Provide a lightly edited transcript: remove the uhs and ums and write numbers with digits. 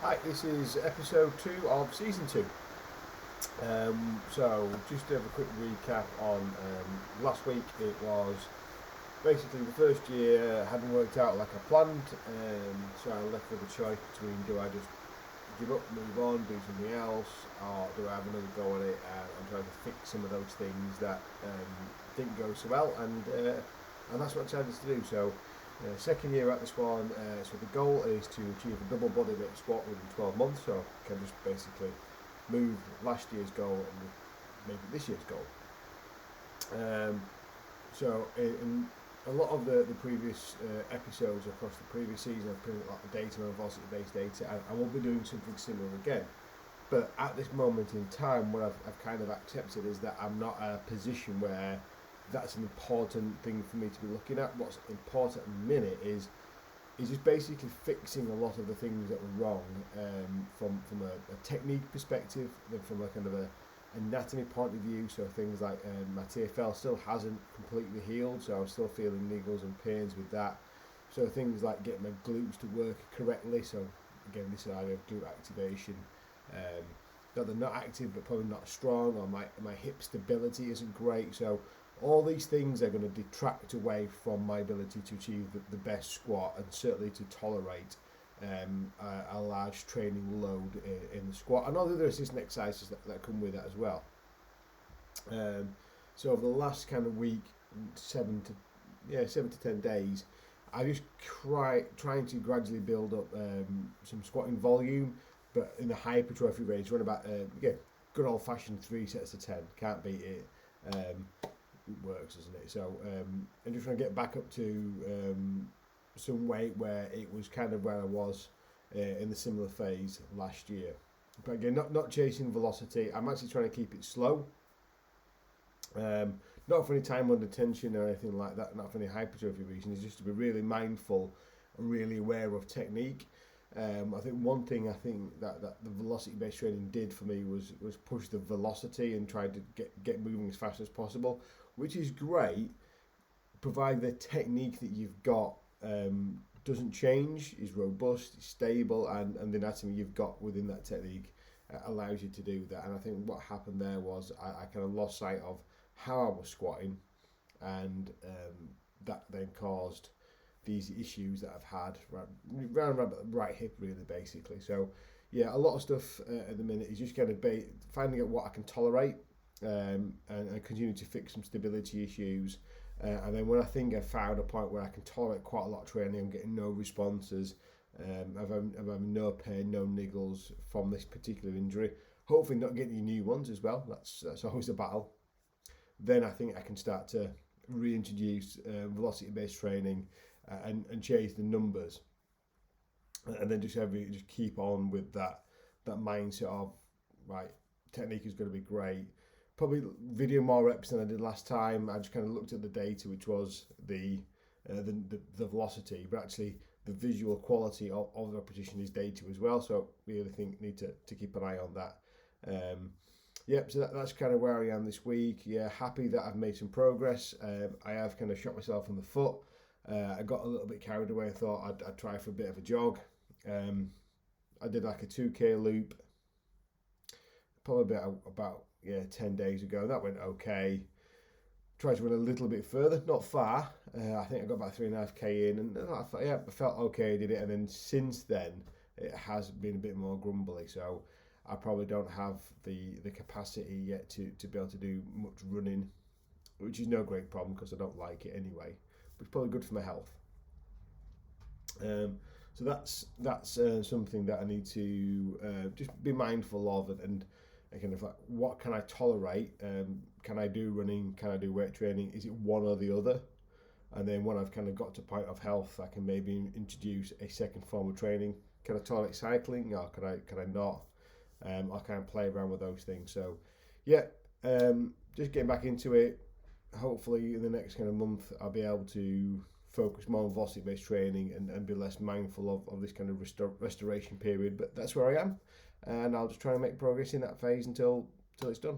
Hi, this is episode 2 of season 2. So, just to have a quick recap on last week, it was basically the first year hadn't worked out like I planned, so I left with a choice between do I just give up, move on, do something else, or do I have another go at it and try to fix some of those things that didn't go so well, and that's what I decided to do. So, second year at this one, so the goal is to achieve a double body weight squat within 12 months, so I can just basically move last year's goal and make it this year's goal. So in a lot of the previous episodes across the previous season, I've put a lot of data and velocity-based data, and I will be doing something similar again. But at this moment in time, what I've kind of accepted is that I'm not at a position where that's an important thing for me to be looking at. What's important at the minute is just basically fixing a lot of the things that were wrong from a technique perspective, then from a kind of a anatomy point of view. So things like my TFL still hasn't completely healed, so I'm still feeling niggles and pains with that. So things like getting my glutes to work correctly. So again, this area of glute activation. That they're not active but probably not strong, or my hip stability isn't great. So all these things are going to detract away from my ability to achieve the best squat, and certainly to tolerate a large training load in the squat and all the other assistant exercises that come with that as well. So over the last kind of week, 7 to 10 days, I just trying to gradually build up some squatting volume, but in the hypertrophy range, run about good old fashioned 3 sets of 10. Can't beat it. It works, doesn't it? So I'm just trying to get back up to some weight where it was kind of where I was in the similar phase last year. But again, not chasing velocity. I'm actually trying to keep it slow. Not for any time under tension or anything like that, not for any hypertrophy reasons, just to be really mindful and really aware of technique. I think one thing that the velocity based training did for me was push the velocity and try to get moving as fast as possible, which is great, provided the technique that you've got doesn't change, is robust, is stable, and the anatomy you've got within that technique allows you to do that. And I think what happened there was I kind of lost sight of how I was squatting, and that then caused these issues that I've had round the right hip, really, basically. So yeah, a lot of stuff at the minute is just kind of finding out what I can tolerate, and continue to fix some stability issues. And then when I think I've found a point where I can tolerate quite a lot of training, I'm getting no responses, I've having no pain, no niggles from this particular injury. Hopefully not getting any new ones as well. That's always a battle. Then I think I can start to reintroduce velocity-based training and chase the numbers, and then just keep on with that mindset of, right, technique is going to be great. Probably video more reps than I did last time. I just kind of looked at the data, which was the velocity, but actually the visual quality of the repetition is data as well. So we really need to keep an eye on that. Yep, so that's kind of where I am this week. Yeah, happy that I've made some progress. I have kind of shot myself in the foot. I got a little bit carried away. I thought I'd try for a bit of a jog. I did like a 2K loop, probably about 10 days ago. That went okay. Tried to run a little bit further, not far. I think I got about 3.5k in, and I felt okay. I did it, and then since then it has been a bit more grumbly. So I probably don't have the capacity yet to be able to do much running, which is no great problem because I don't like it anyway. But it's probably good for my health. So that's something that I need to just be mindful of, and kind of like, what can I tolerate? Can I do running? Can I do weight training? Is it one or the other? And then when I've kind of got to a point of health, I can maybe introduce a second form of training. Can I tolerate cycling, or can I not? I can play around with those things. So yeah, just getting back into it. Hopefully in the next kind of month I'll be able to focus more on velocity based training and be less mindful of this kind of restoration period. But that's where I am, and I'll just try and make progress in that phase until it's done.